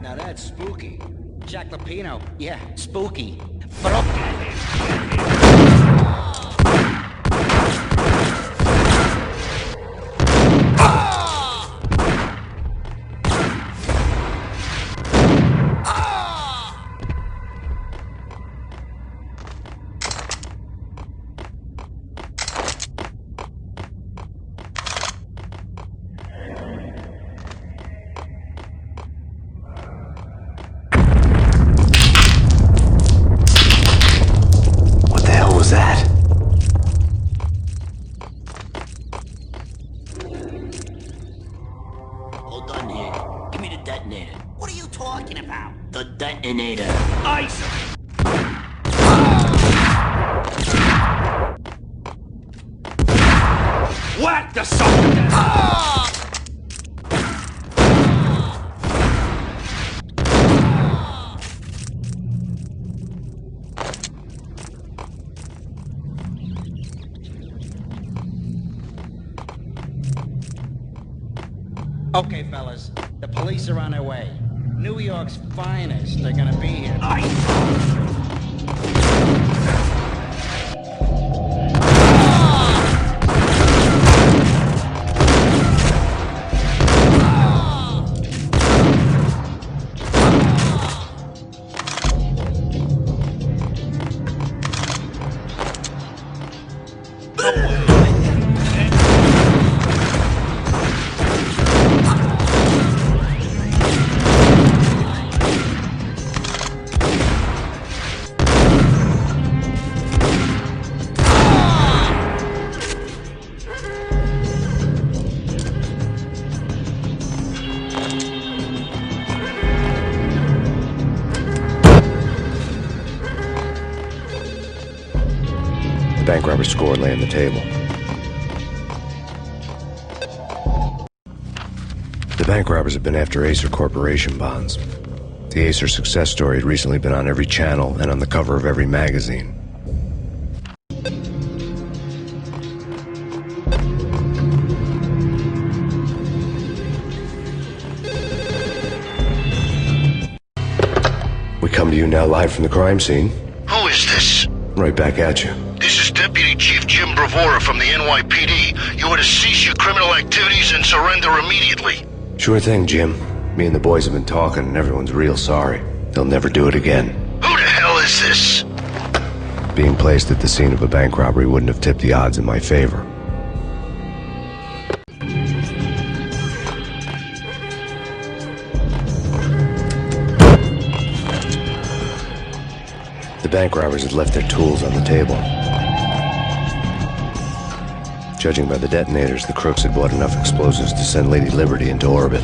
Now that's spooky. Jack Lapino, yeah, spooky. But okay. Detonator. Ice! Whack the sucker! Okay, fellas, the police are on their way. New York's finest are gonna be here. The bank robber's score lay on the table. The bank robbers had been after Acer Corporation bonds. The Acer success story had recently been on every channel and on the cover of every magazine. We come to you now live from the crime scene. Who is this? Right back at you. This is Deputy Chief Jim Bravura from the NYPD. You are to cease your criminal activities and surrender immediately. Sure thing, Jim. Me and the boys have been talking and everyone's real sorry. They'll never do it again. Who the hell is this? Being placed at the scene of a bank robbery wouldn't have tipped the odds in my favor. The bank robbers had left their tools on the table. Judging by the detonators, the crooks had bought enough explosives to send Lady Liberty into orbit.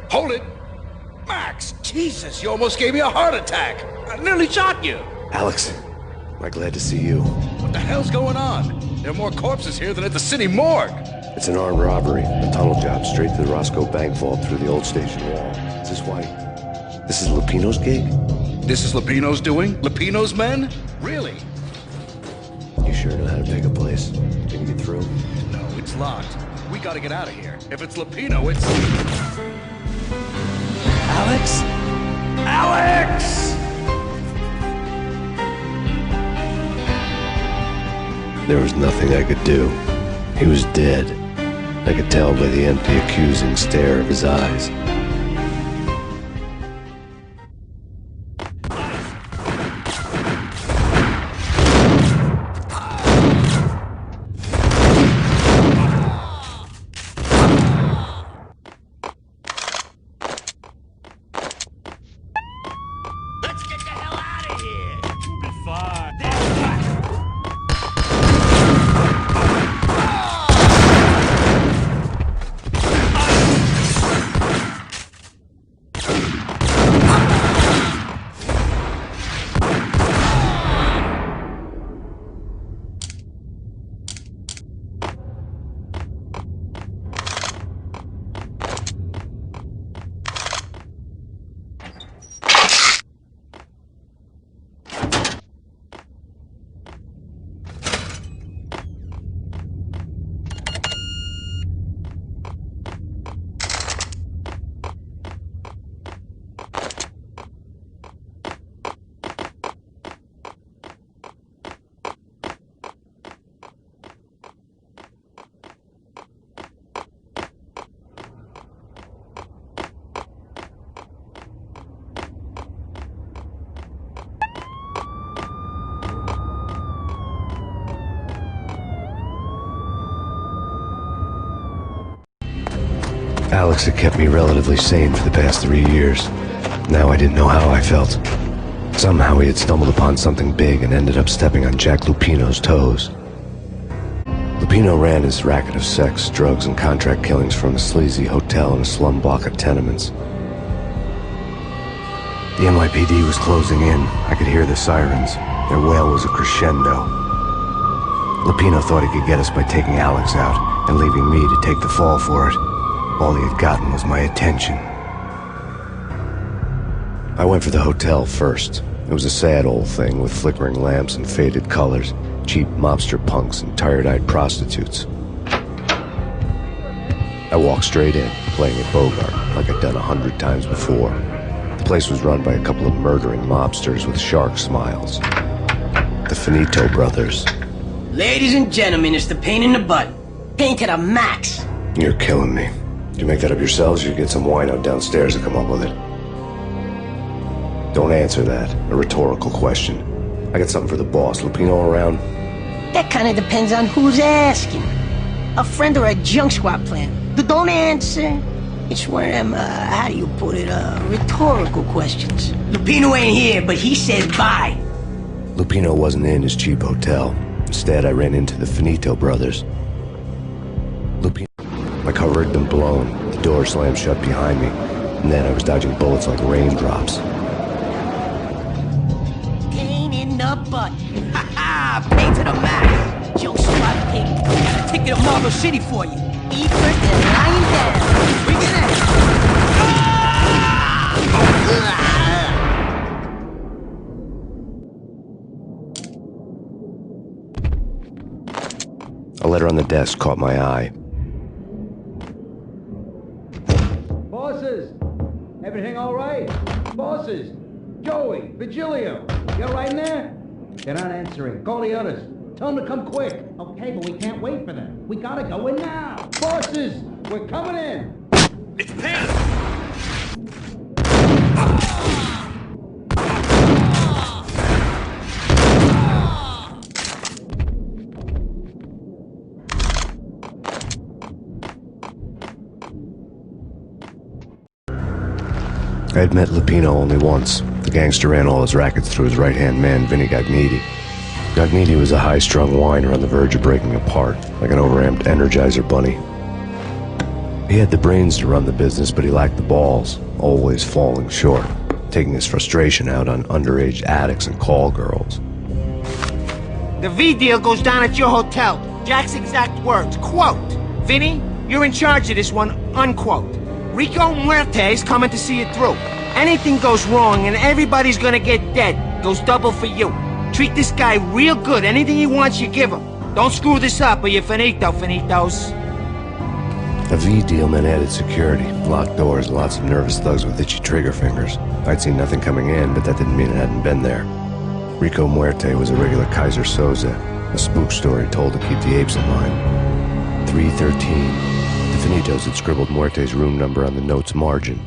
Hold it! Max, Jesus, you almost gave me a heart attack! I nearly shot you! Alex, am I glad to see you. What the hell's going on? There are more corpses here than at the city morgue! It's an armed robbery, a tunnel job straight to the Roscoe Bank vault through the old station wall. Is this why? This is Lupino's gig? This is Lupino's doing? Lupino's men? Really? You sure know how to pick a place? Can you get through? No, it's locked. We gotta get out of here. If it's Lupino, it's... Alex? Alex! There was nothing I could do. He was dead. I could tell by the empty, accusing stare of his eyes. Let's get the hell out of here! You'll be fine. Alex had kept me relatively sane for the past 3 years. Now I didn't know how I felt. Somehow he had stumbled upon something big and ended up stepping on Jack Lupino's toes. Lupino ran his racket of sex, drugs, and contract killings from a sleazy hotel in a slum block of tenements. The NYPD was closing in. I could hear the sirens. Their wail was a crescendo. Lupino thought he could get us by taking Alex out and leaving me to take the fall for it. All he had gotten was my attention. I went for the hotel first. It was a sad old thing with flickering lamps and faded colors, cheap mobster punks and tired-eyed prostitutes. I walked straight in, playing it Bogart, like I'd done 100 times before. The place was run by a couple of murdering mobsters with shark smiles. The Finito brothers. Ladies and gentlemen, it's the Payne in the butt. Payne to the max. You're killing me. Did you make that up yourselves, or you get some wino downstairs to come up with it? Don't answer that. A rhetorical question. I got something for the boss. Lupino around? That kind of depends on who's asking. A friend or a junk squad plan. Don't answer. It's one of them, how do you put it, rhetorical questions. Lupino ain't here, but he says bye. Lupino wasn't in his cheap hotel. Instead, I ran into the Finito brothers. Lupino... My cover had been blown. The door slammed shut behind me. And then I was dodging bullets like raindrops. Payne in the butt. Ha ha! Payne to the max. Junk squad pig. Got a ticket to Marble City for you. Eat first and lying down. Bring it in. A letter on the desk caught my eye. Bosses! Everything all right? Bosses! Joey! Virgilio! You all right in there? They're not answering. Call the others. Tell them to come quick. Okay, but we can't wait for them. We gotta go in now. Bosses! We're coming in! It's Payne! I had met Lupino only once. The gangster ran all his rackets through his right-hand man, Vinny Gagniti. Gagniti was a high-strung whiner on the verge of breaking apart, like an overamped Energizer bunny. He had the brains to run the business, but he lacked the balls, always falling short, taking his frustration out on underage addicts and call girls. The V deal goes down at your hotel. Jack's exact words, quote, Vinny, you're in charge of this one, unquote. Rico Muerte's coming to see it through. Anything goes wrong and everybody's gonna get dead. Goes double for you. Treat this guy real good. Anything he wants, you give him. Don't screw this up or you're finito, finitos. A V deal meant added security, locked doors, lots of nervous thugs with itchy trigger fingers. I'd seen nothing coming in, but that didn't mean it hadn't been there. Rico Muerte was a regular Kaiser Soze, a spook story told to keep the apes in line. 313. The Finitos had scribbled Muerte's room number on the note's margin.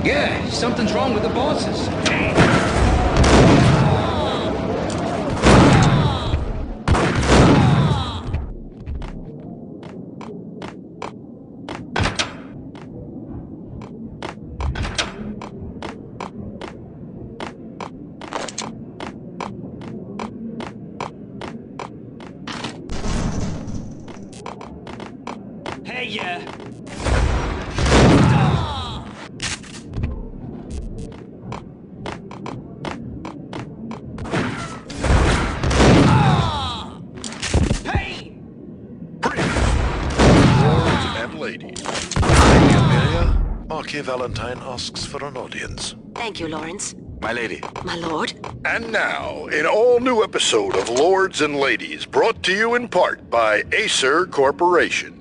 Yeah, something's wrong with the bosses. Hey, yeah. Payne! Lords and ladies. Lady Amelia, Marquis Valentine asks for an audience. Thank you, Lawrence. My lady. My lord. And now, an all-new episode of Lords and Ladies, brought to you in part by Acer Corporation.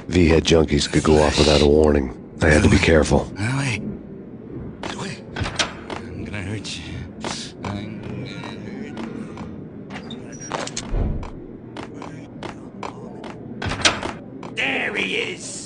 V head junkies could go off without a warning. I had to be careful. Wait. Wait. I'm gonna hurt you. I'm gonna hurt you. There he is!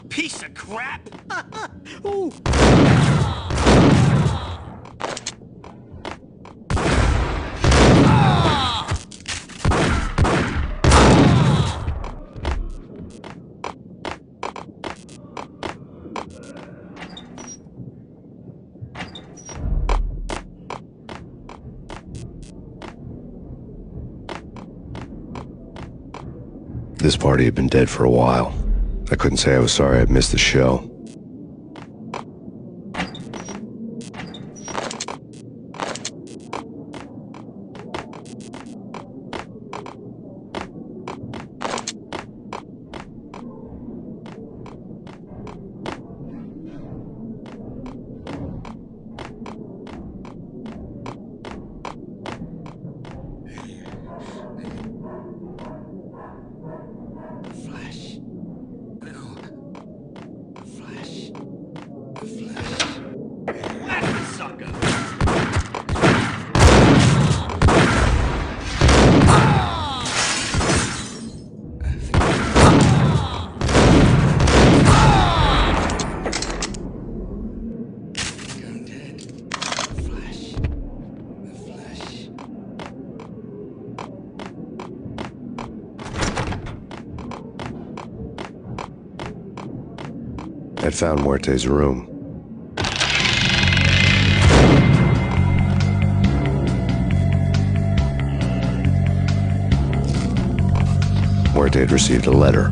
Piece of crap! Ooh. This party had been dead for a while. I couldn't say I was sorry I'd missed the show. Flash. I'd found Muerte's room. Muerte had received a letter.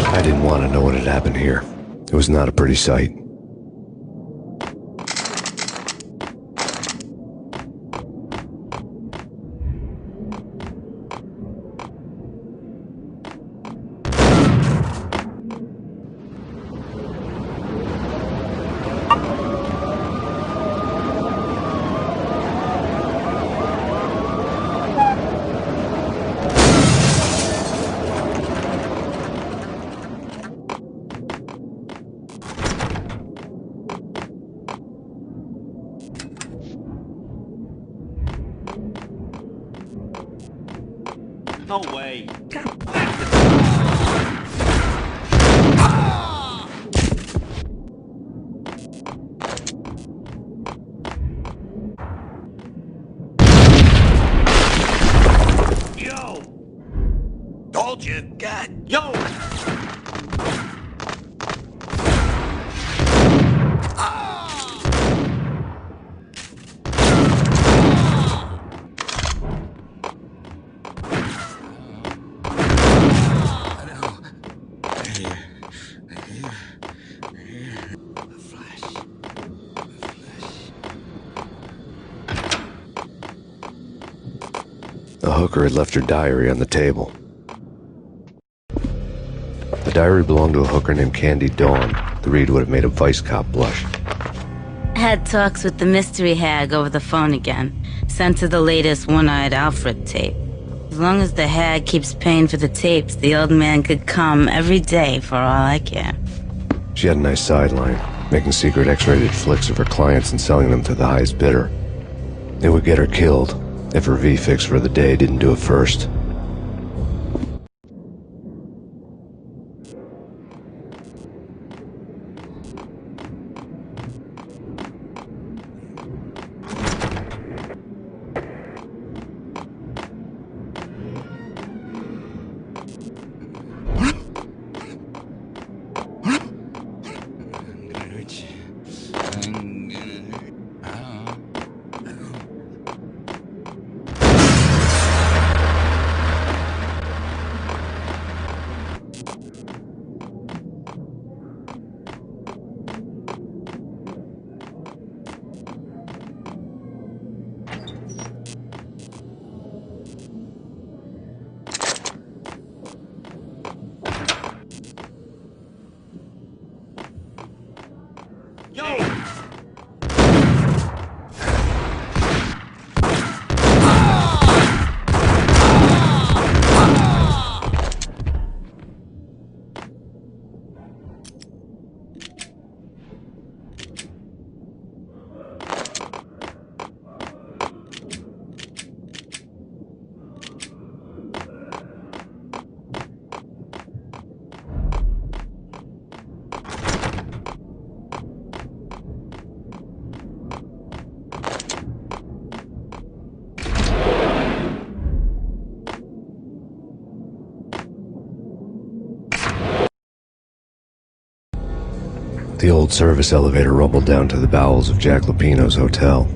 I didn't want to know what had happened here. It was not a pretty sight. No way. Yo! Told you. God. Yo! The hooker had left her diary on the table. The diary belonged to a hooker named Candy Dawn. The read would have made a vice cop blush. Had talks with the mystery hag over the phone again. Sent her the latest One-Eyed Alfred tape. As long as the hag keeps paying for the tapes, the old man could come every day for all I care. She had a nice sideline, making secret X-rated flicks of her clients and selling them to the highest bidder. It would get her killed if her V-fix for the day didn't do it first. The old service elevator rumbled down to the bowels of Jack Lupino's hotel.